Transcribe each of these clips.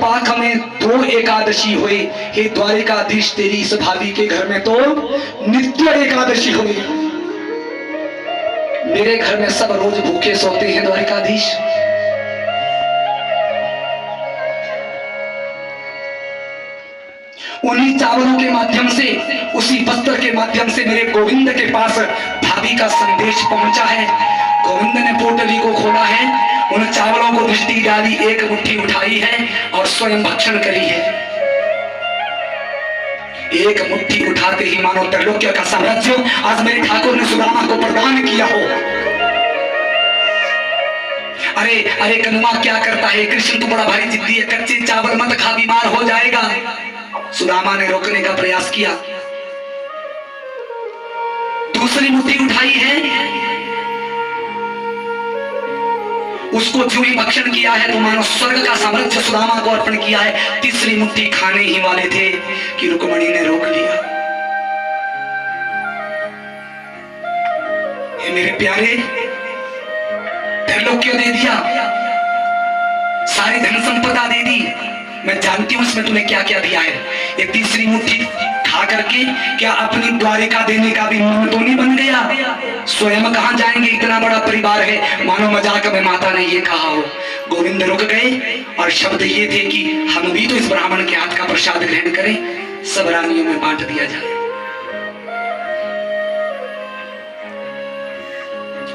पाक में 2 एकादशी हुई। हे द्वारिकाधीश तेरी इस भाभी के घर में तो नित्य एकादशी हुई। मेरे घर में सब रोज भूखे सोते हैं द्वारिकाधीश। उन्हीं चावलों के माध्यम से, उसी वस्त्र के माध्यम से मेरे गोविंद के पास भाभी का संदेश पहुंचा है। गोविंद ने पोटली को खोला है, उन चावलों को दृष्टि डाली, एक मुट्ठी उठाई है और स्वयं भक्षण करी है। एक मुट्ठी उठाते ही मानो त्रैलोक्य का साम्राज्य आज मेरे ठाकुर ने सुदामा को प्रदान किया हो। अरे अरे कनुआ क्या करता है, कृष्ण तू बड़ा भारी जिद्दी है, कच्चे चावल मत खा, बीमार हो जाएगा। सुदामा ने रोकने का प्रयास किया। दूसरी मुट्ठी उठाई है, उसको जो ही भक्षण किया है तो मानो स्वर्ग का साम्राज्य सुदामा को अर्पण किया है। तीसरी मुट्ठी खाने ही वाले थे कि रुक्मणी ने रोक लिया। ये मेरे प्यारे, त्रैलोक्य दे दिया, सारी धन संपदा दे दी, मैं जानती हूं इसमें तूने क्या क्या दिया है। ये तीसरी मुट्ठी खा करके क्या अपनी द्वारिका देने का भी मन तो नहीं बन गया? स्वयं कहां जाएंगे, इतना बड़ा परिवार है। मानो मजाक में माता ने ये कहा हो। गोविंद रुक गए और शब्द ये थे कि हम भी तो इस ब्राह्मण के हाथ का प्रसाद ग्रहण करें, सब रानियों में बांट दिया जाए।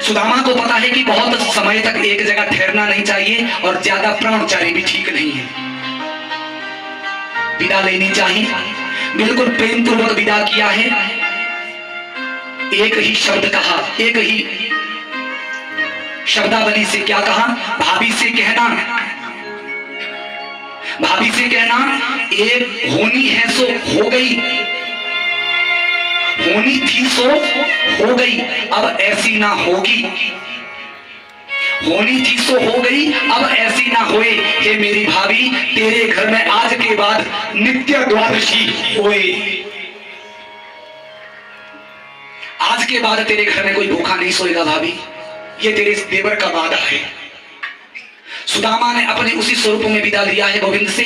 सुदामा को पता है कि बहुत समय तक एक जगह ठहरना नहीं चाहिए और ज्यादा प्राणचारी भी ठीक नहीं है, विदा लेनी चाहिए। बिल्कुल प्रेम पूर्वक विदा किया है। एक ही शब्द कहा, एक ही शब्दावली से क्या कहा, भाभी से कहना, भाभी से कहना, एक होनी है सो हो गई, होनी थी सो हो गई, अब ऐसी ना होगी। होनी थी सो हो गई, अब ऐसी ना होए। हे मेरी भाभी, तेरे घर में आज के बाद नित्य द्वादशी होए। आज के बाद तेरे घर में कोई भूखा नहीं सोएगा भाभी, ये तेरे देवर का वादा है। सुदामा ने अपने उसी स्वरूप में विदा लिया है गोविंद से,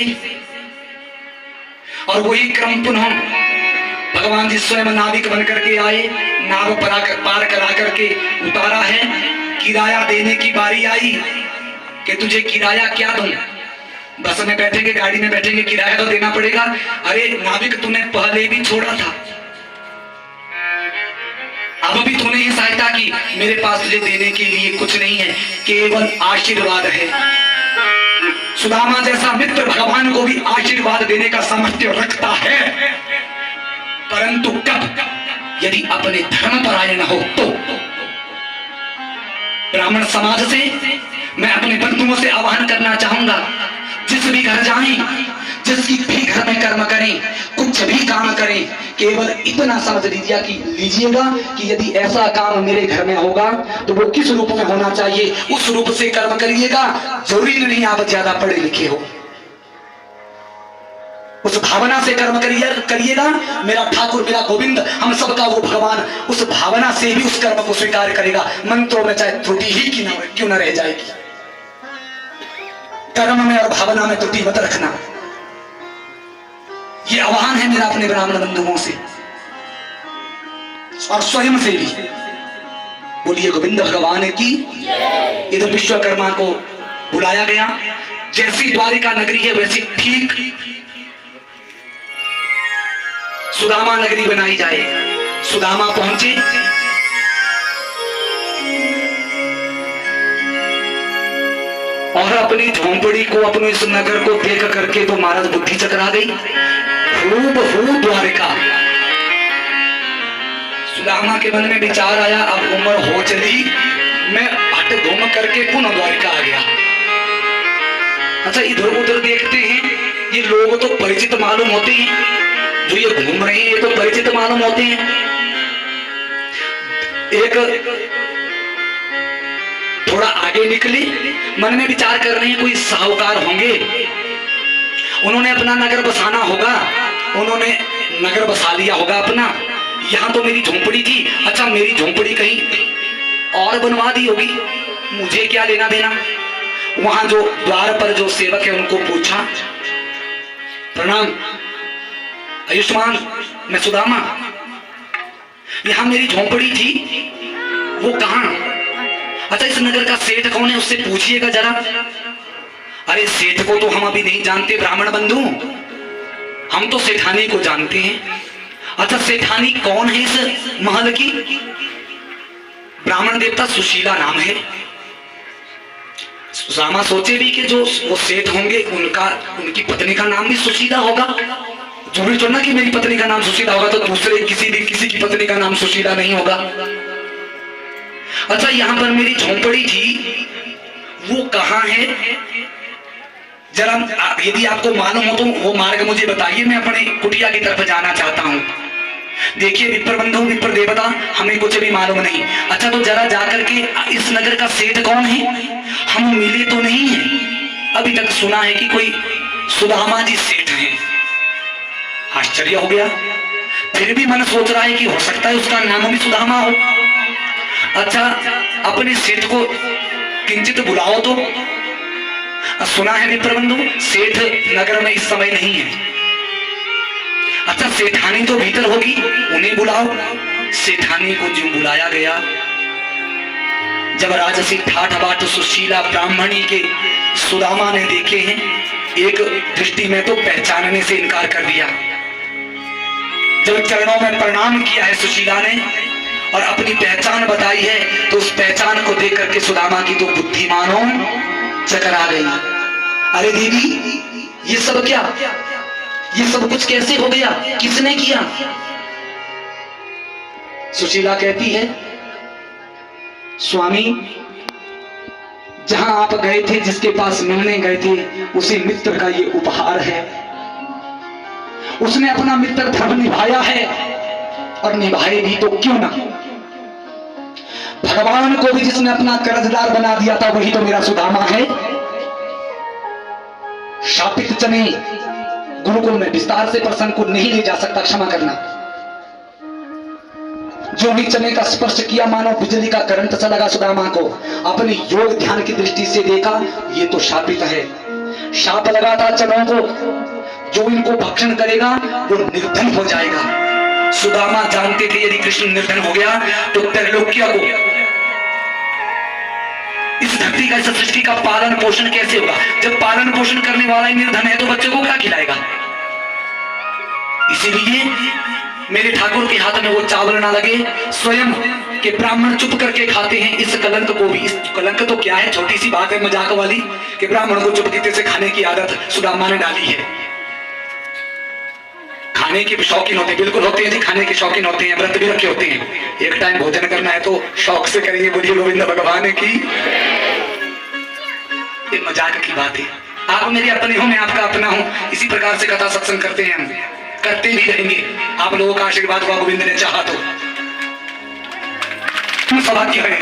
और वही क्रम पुनः भगवान जी स्वयं नाविक बन करके आए, नाव पार करा करके उतारा है। किराया देने की बारी आई कि तुझे किराया क्या दूं, बस में बैठेंगे, गाड़ी में बैठेंगे, किराया तो देना पड़ेगा। अरे नाविक, तूने पहले भी छोड़ा था, अब भी तूने ही सहायता की, मेरे पास तुझे देने के लिए कुछ नहीं है, केवल आशीर्वाद है। सुदामा जैसा मित्र भगवान को भी आशीर्वाद देने का सामर्थ्य रखता है, परंतु कब, यदि अपने धर्म परायण हो तो। ब्राह्मण समाज से मैं अपने बंधुओं से आह्वान करना चाहूंगा, जिस भी घर जाएं, जिसकी भी घर में कर्म करें, कुछ भी काम करें, केवल इतना समझ लीजिएगा कि यदि ऐसा काम मेरे घर में होगा तो वो किस रूप में होना चाहिए, उस रूप से कर्म करिएगा। जरूरी नहीं आप ज्यादा पढ़े लिखे हो, उस भावना से कर्म करिएगा। मेरा ठाकुर, मेरा गोविंद, हम सबका वो भगवान उस भावना से भी उस कर्म को स्वीकार करेगा। मंत्रों में चाहे त्रुटि ही क्यों न रह जाएगी, कर्म में और भावना में त्रुटि मत रखना। ये आह्वान है मेरा अपने ब्राह्मण बंधुओं से और स्वयं से भी। बोलिए गोविंद भगवान की। इधर विश्वकर्मा को बुलाया गया, जैसी द्वारिका नगरी है वैसी ठीक सुदामा नगरी बनाई जाए। सुदामा पहुंचे, और अपनी झोंपड़ी को, अपने इस नगर को देख करके तो महाराज बुद्धि चकरा गई। हूबहू द्वारिका। सुदामा के मन में विचार आया, अब उम्र हो चली, मैं हट घूम करके पुनः द्वारिका आ गया। अच्छा, इधर उधर देखते हैं, ये लोग तो परिचित मालूम होते हैं, जो ये घूम रहे हैं ये तो परिचित मालूम होते हैं। एक थोड़ा आगे निकले, मन में विचार कर रहे हैं कोई साहूकार होंगे, उन्होंने अपना नगर बसाना होगा, उन्होंने नगर बसा लिया होगा अपना। यहाँ तो मेरी झोंपड़ी थी, अच्छा मेरी झोंपड़ी कहीं और बनवा दी होगी, मुझे क्या लेना देना। वहां जो द्वार पर जो सेवक है उनको पूछा, प्रणाम। आयुष्मान, मैं सुदामा। यहां मेरी झोंपड़ी थी, वो कहां? अच्छा, इस नगर का सेठ कौन है, उससे पूछिएगा जरा। अरे सेठ को तो हम अभी नहीं जानते ब्राह्मण बंधु, हम तो सेठानी को जानते हैं। अच्छा, सेठानी कौन है इस महल की? ब्राह्मण देवता सुशीला नाम है। सुदामा सोचे भी कि जो वो सेठ होंगे उनकी पत्नी का नाम भी सुशीला होगा। जरूरी तो ना कि मेरी पत्नी का नाम सुशीला होगा तो दूसरे किसी की पत्नी का नाम सुशीला नहीं होगा। अच्छा, यहां पर मेरी झोंपड़ी थी, वो कहां है? जरा यदि आपको मालूम हो तो वो मार्ग मुझे बताइए, मैं अपने कुटिया की तरफ जाना चाहता हूं। देखिए विप्र बंधु, विप्र देवता, हमें कुछ भी मालूम नहीं। अच्छा, तो जरा जाकर के इस नगर का सेठ कौन है? हम मिले तो नहीं है, अभी तक सुना है कि कोई सुदामा जी सेठ हैं। आश्चर्य हो गया, फिर भी मन सोच रहा है कि हो सकता है उसका नाम भी सुदामा हो। अच्छा, अपने सेठ को किंचित बुलाओ तो। सुना है विप्र बंधु, सेठ नगर में इस समय नहीं है। अच्छा, सेठानी तो भीतर होगी, उन्हें बुलाओ। सेठानी को जो बुलाया गया, जब राजसी ठाठ बाट सुशीला ब्राह्मणी के सुदामा ने देखे हैं, एक दृष्टि में तो पहचानने से इनकार कर दिया। जब चरणों में प्रणाम किया है सुशीला ने और अपनी पहचान बताई है, तो उस पहचान को देख करके सुदामा की तो बुद्धि मानो चकरा गई। अरे देवी, ये सब क्या, ये सब कुछ कैसे हो गया, किसने किया? सुशीला कहती है, स्वामी, जहां आप गए थे, जिसके पास मिलने गए थे, उसी मित्र का ये उपहार है। उसने अपना मित्र धर्म निभाया है, और निभाए भी तो क्यों ना। भगवान को भी जिसने अपना कर्जदार बना दिया था, वही तो मेरा सुदामा है। शापित चने गुरुकुल में विस्तार से प्रसंग को नहीं ले जा सकता, क्षमा करना। जो भी चने का स्पर्श किया, मानो बिजली का करंट सा लगा सुदामा को। अपने योग ध्यान की दृष्टि से देखा, ये तो शापित है। शाप लगा था चनों को, जो इनको भक्षण करेगा वो निर्धन हो जाएगा। सुदामा जानते थे यदि कृष्ण निर्धन हो गया तो त्रैलोक्य को, इस धरती का, इस सृष्टि का पालन पोषण कैसे होगा? जब पालन पोषण करने वाला ही निर्धन है तो बच्चों को क्या खिलाएगा? इसीलिए मेरे ठाकुर के हाथ में वो चावल ना लगे, स्वयं के ब्राह्मण चुप करके खाते हैं इस कलंक को भी। इस कलंक तो क्या है, छोटी सी बात है मजाक वाली, कि ब्राह्मण को चुपके से खाने की आदत सुदामा ने डाली है। खाने के शौकीन होते हैं, बिल्कुल होते हैं, खाने के शौकीन होते हैं, व्रत भी रखे होते हैं। एक टाइम भोजन करना है तो शौक से करेंगे, बोलिए गोविंद भगवान की। ये मजाक की बात है, आप मेरे अपने हो, मैं आपका अपना हूं। इसी प्रकार से कथा सत्संग करते हैं, हम करते भी रहेंगे। आप लोगों का आशीर्वाद हुआ, गोविंद ने चाहा तो सौभाग्य है।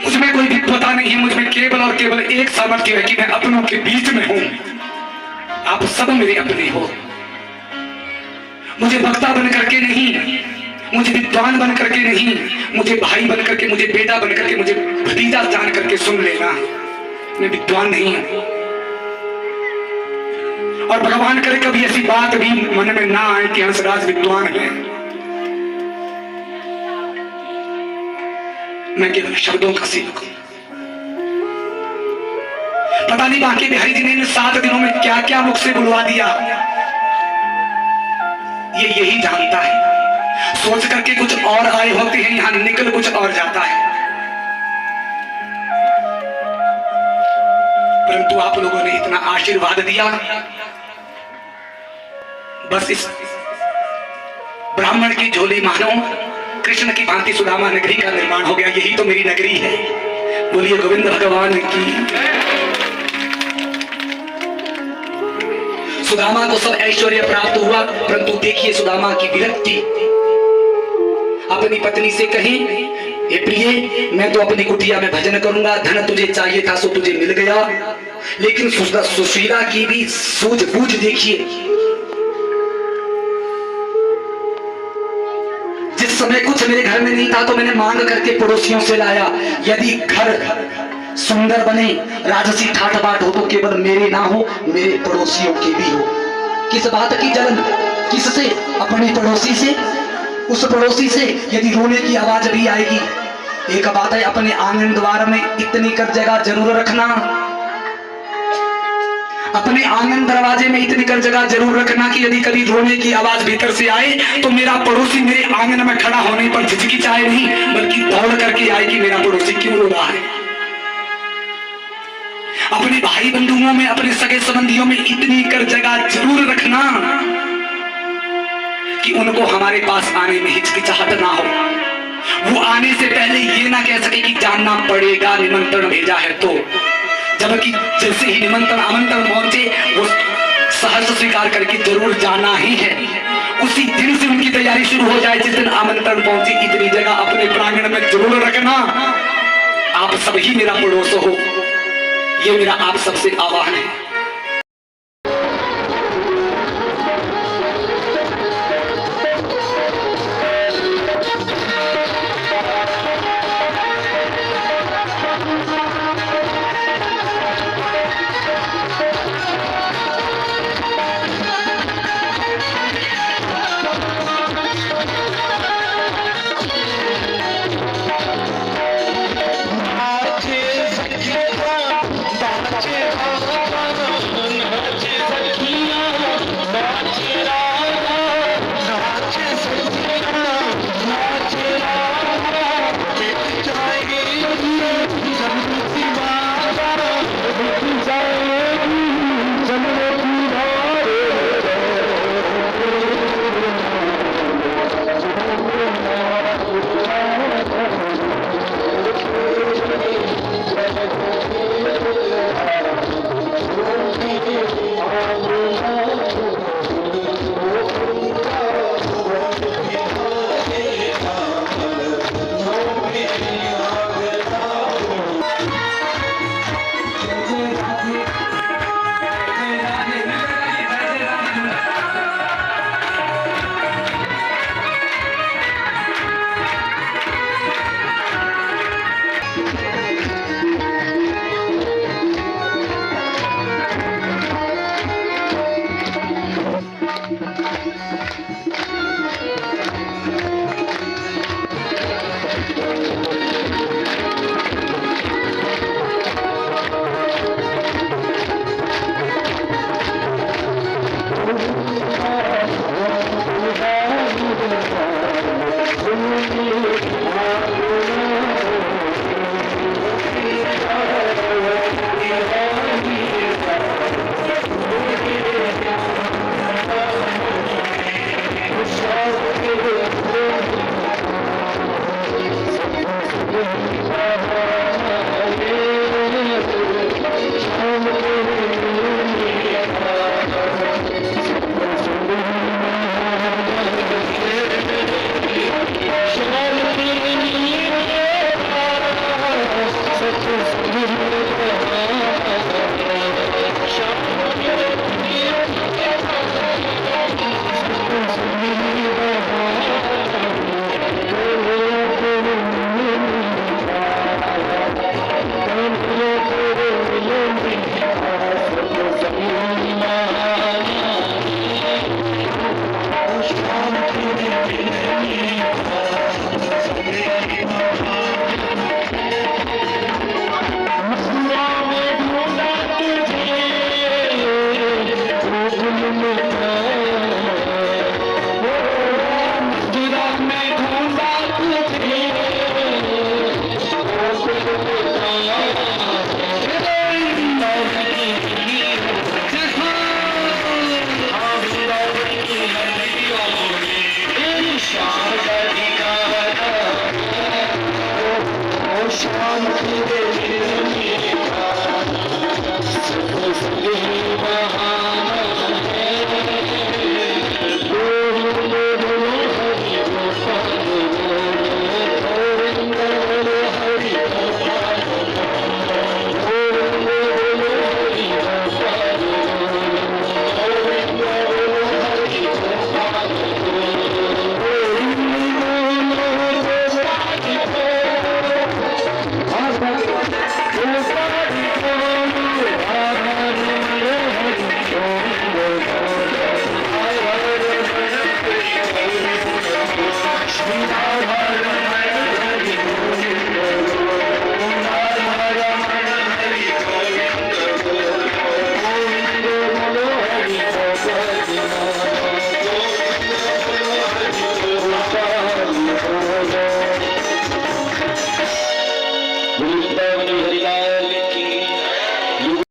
मुझमें कोई विद्वता नहीं है, मुझमें केवल और केवल एक सामर्थ्य है कि मैं अपनों के बीच में हूं। आप सब मेरे अपने हो। मुझे वक्ता बन करके नहीं, मुझे विद्वान बन करके नहीं, मुझे भाई बन करके, मुझे बेटा बन करके, मुझे भतीजा जान करके सुन लेना, मैं विद्वान नहीं हूं। और भगवान करे कभी ऐसी बात भी मन में ना आए कि हंसराज विद्वान है। मैं केवल शब्दों का सेवक हूं। पता नहीं बाकी बिहारी जी ने इन 7 दिनों में क्या क्या मुख से बुलवा दिया, ये यही जानता है। सोच करके कुछ और आए होते हैं, यहां निकल कुछ और जाता है। परंतु आप लोगों ने इतना आशीर्वाद दिया, बस इस ब्राह्मण की झोली मानो कृष्ण की भांति सुदामा नगरी का निर्माण हो गया। यही तो मेरी नगरी है। बोलिए गोविंद भगवान की। सुदामा को सब ऐश्वर्य प्राप्त हुआ, परंतु देखिए सुदामा की विरक्ति। अपनी पत्नी से कहे, हे प्रिय, मैं तो अपनी कुटिया में भजन करूंगा, धन तुझे चाहिए था सो तुझे मिल गया। लेकिन सुशीला की भी सूझबूझ देखिए। जिस उस समय कुछ मेरे घर में नहीं था तो मैंने मांग करके पड़ोसियों से लाया। यदि घर सुंदर बने, राजसी ठाट बाट हो तो केवल मेरे ना हो, मेरे पड़ोसियों के भी हो। किस बात की जलन? किससे? अपने पड़ोसी से। उस पड़ोसी से यदि रोने की आवाज भी आएगी, एक बात है, अपने आंगन द्वार में इतनी कर जगह जरूर रखना, अपने आंगन दरवाजे में इतनी कर जगह जरूर रखना कि यदि कभी रोने की आवाज भीतर से आए तो मेरा पड़ोसी मेरे आंगन में खड़ा होने पर झिझकिचाए नहीं, बल्कि दौड़ करके आए कि मेरा पड़ोसी क्यों रो रहा है। अपने भाई बंधुओं में, अपने सगे संबंधियों में इतनी कर जगह जरूर रखना कि उनको हमारे पास आने में हिचकिचाहट ना हो। वो आने से पहले ये ना कह सके कि जानना पड़ेगा, निमंत्रण भेजा है तो। जबकि जैसे ही निमंत्रण आमंत्रण पहुंचे वो सहर्ष स्वीकार करके जरूर जाना ही है। उसी दिन से उनकी तैयारी शुरू हो जाए जिस दिन आमंत्रण पहुंचे। इतनी जगह अपने प्रांगण में जरूर रखना। आप सब ही मेरा पड़ोस हो, ये मेरा आप सबसे आह्वान है। शांति दे